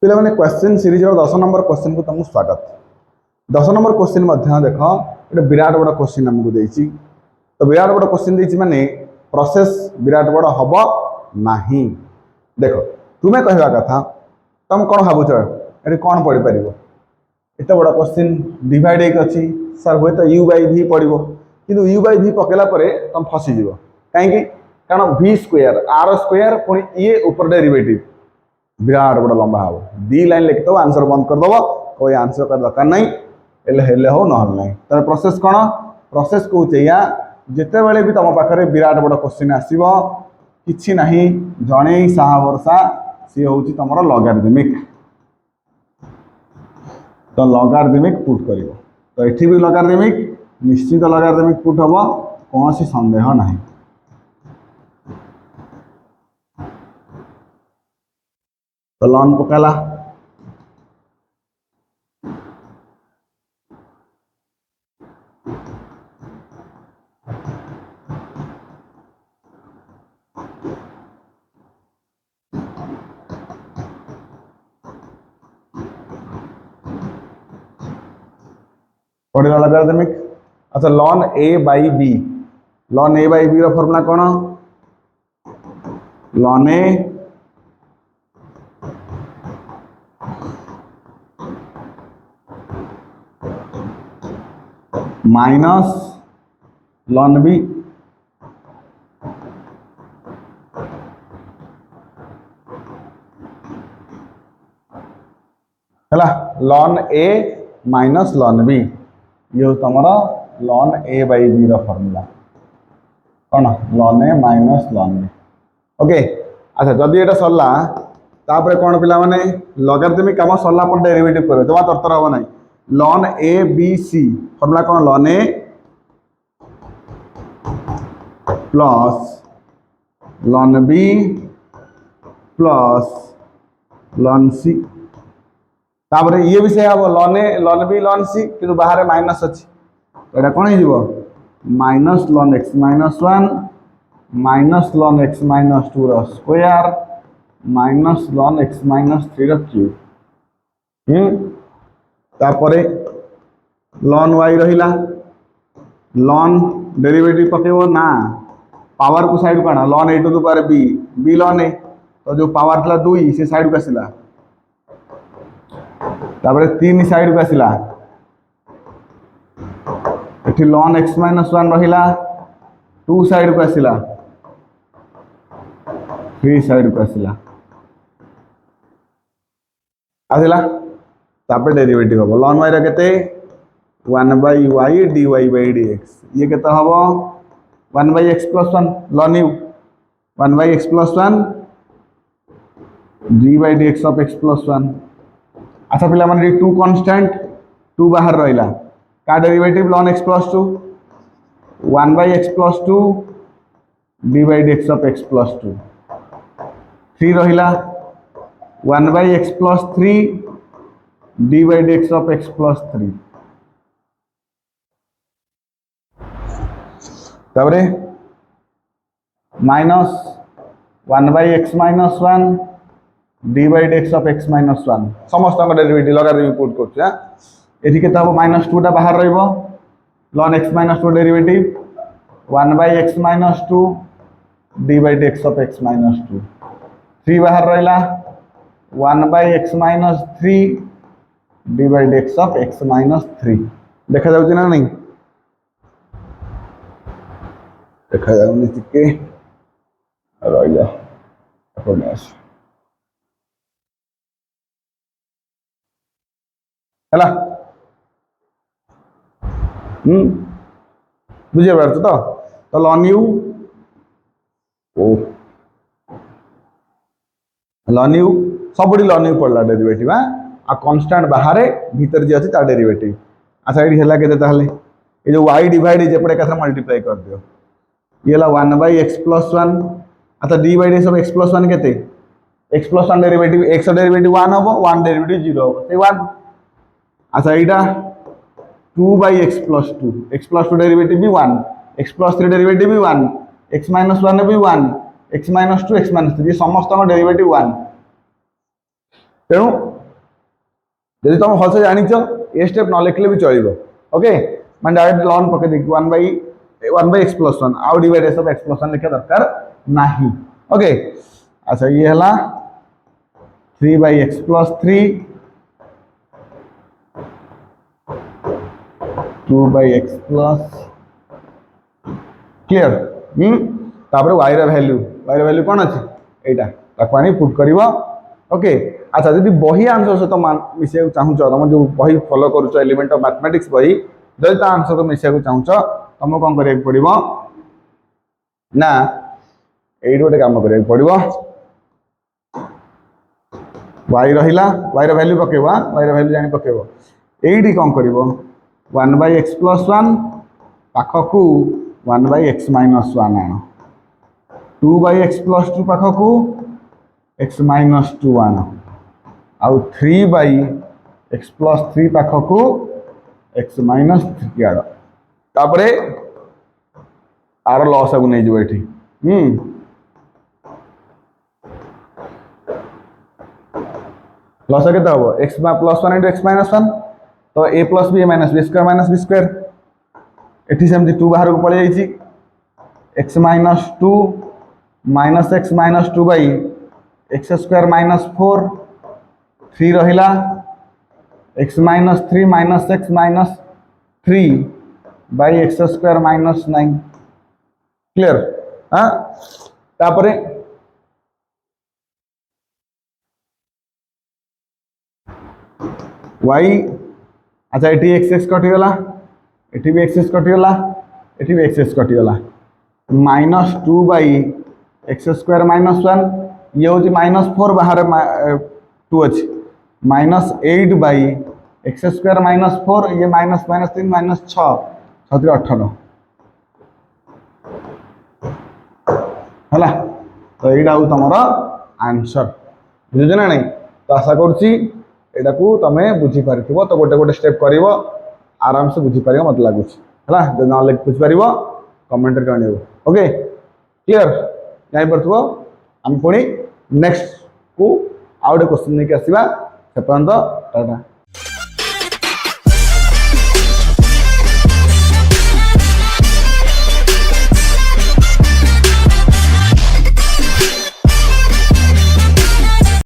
पे मैंने question series 10 number question को तुमको स्वागत। 10 नंबर क्वेश्चन देख गोटे विराट बड़ क्वेश्चन आमको देती। तो विराट बड़ क्वेश्चन देती माने प्रोसेस विराट बड़ हम ना। देख तुम्हें कहवा कथा तुम कौन भावुच ये कौन पढ़ी पार एत बड़ क्वेश्चन डिवाइड अच्छी सर हे तो यू बाई भी पड़ो कि यू बाई भी पकेला तुम फसीज कहीं कारण v स्क्वायर आर स्क्वायर पुणी ये ऊपर डेरिवेटिव विराट बड़ लंबा हम दी लाइन लिखिद आंसर बंद करदेव कोई आंसर कर दरकार ना हेल्ले हो ना तो प्रोसेस कौन प्रोसेस कौच या जिते बड़े भी तुम पाखे विराट बड़ क्वेश्चन आसो कि ना जड़े साहा भरसा सी हूँ तुम लगारिदमिक। तो लगारिदमिक पुट कर तो ये भी लगारिदमिक निश्चित लगारिदमिक पुट हम कौन सन्देह ना। तो लॉन पकाला पढ़ा लगारिदमिक। अच्छा ln A by B ln A by B formula कौन ln A minus ln B है ln A minus ln B ये तुम ln A by B formula कौन ln A minus ln B. Okay अच्छा जदि ये सरला तापर कौन पिला माने लगारिदमिक काम सरला पर डेरिवेटिव कर जमा तरतर हम ना ln A B C formula कौन ln A plus ln B plus ln C तापर ये भी से हम ln A ln B ln C कि बाहर माइनस अच्छी तो यहाँ कौन हो minus ln x minus one minus ln x minus two square minus ln x minus three cube तापर लॉन वाई रहिला लॉन डेरिवेटिव पकेब ना पावर को साइड कौन ln A to the power B B ln ए तो जो power था दुई से साइड को आसला तापर तीन साइड को आसला ये लॉन एक्स माइनस वन रहा टू साइड को आसला थ्री साइड को आसला तापर डेरिवेटिव हम लॉन वाई के one by Y D Y by D X ये के हम one by x plus one ln U one by x plus one D by D x of x plus one. अच्छा पिला माने two constant two बाहर रहा का derivative ln X plus two one by x plus two d by D x of x plus two three रहा one by x plus three d by D x of x plus three तापरे minus one by x minus one D by D x of x minus one समस्त derivative logarithmic put कर ये हम minus two टा बाहर ln x minus two derivative one by x minus two d by D x of x minus to three बाहर रहा one by x minus three d by D x of x minus three देखा जाऊँ ना नहीं देखा जाऊनी टिके रहा है बुझे पार तो लॉन यू लॉन यू सब लॉन यू पड़ला डेरिवेटिव आ कांस्टेंट बाहर भीतर जी अच्छी डेरिवेटिव। अच्छा ये है ये जो वाई डिवाइड जपटे एक मल्टीप्लाई कर दियो ये one by x plus one. अच्छा डी बाई डी सब एक्स प्लस वन के x plus one derivative x derivative one हम वन डेरिवेटिव जीरो हम वन। अच्छा यहाँ two by x plus two derivative भी one x plus three derivative भी one x minus one भी one x minus two x minus three समस्त derivative one तेणु जदि तुम भलसे जानिच ए स्टेप न लिखले भी चलो ओके मैं डायरेक्ट लॉन पके देखी 1/x + 1 आउ डिवाइड सब x + 1 लिखा दरकार नहीं ओके अच्छा ये हला 3/x + 3 2/x प्लस क्लियर तापर y रा वैल्यू कौन अच्छे एटा ताको आनी पुट करिवो ओके अच्छा जदि बही आंसर सहित मिसेक चाहूच तुम जो बही फॉलो करूच एलिमेंट ऑफ मैथमेटिक्स बही जदि ता आंसर तो मिसेक चाहूच तुम कौन करिया पड़िवो ना एइड गोटे काम करिया पड़िवो y रहिला y रा वैल्यू पकेबो y रा वैल्यू जानि पकेबो एइडी कौन करिवो 1/x + 1 पाखकू 1/x - 1 आण 2/x + 2 पाखकू x - 2 आण आउ 3/x + 3 पाखकू x - 3 आण तापरे आर लॉस आगु नहीं जो एठी लॉस केते हबो x + 1 * x - 1 तो a + b a - b square - b square एठी सेमती 2 बाहर को पळे जाईची x - 2 - x - 2 / x² - 4 3 रहिला x - 3 - x - 3 / x² - 9 क्लियर हां तापरे y अच्छा एठी x कटि गला एठी भी x कटिगला एठी भी x कटिगला -2/x² - 1 ये होची -4 बाहर 2 अछि -8/x² - 4 ये -3 -6 7 18 हला तो एटा हो तमरो आंसर बुझे ना नहीं तो आशा करूची एटा को तमे बुझी पारिथिबो तो गोटे गोटे स्टेप करिवो आराम से बुझी पारिबो मत लागुची हला जे न ले बुझी पारिबो कमेंट रे कहनिबो ओके क्लियर जाई परथबो हम पुणी नेक्स्ट को आउट क्वेश्चन लेके आसीबा से पर्यंत टाटा।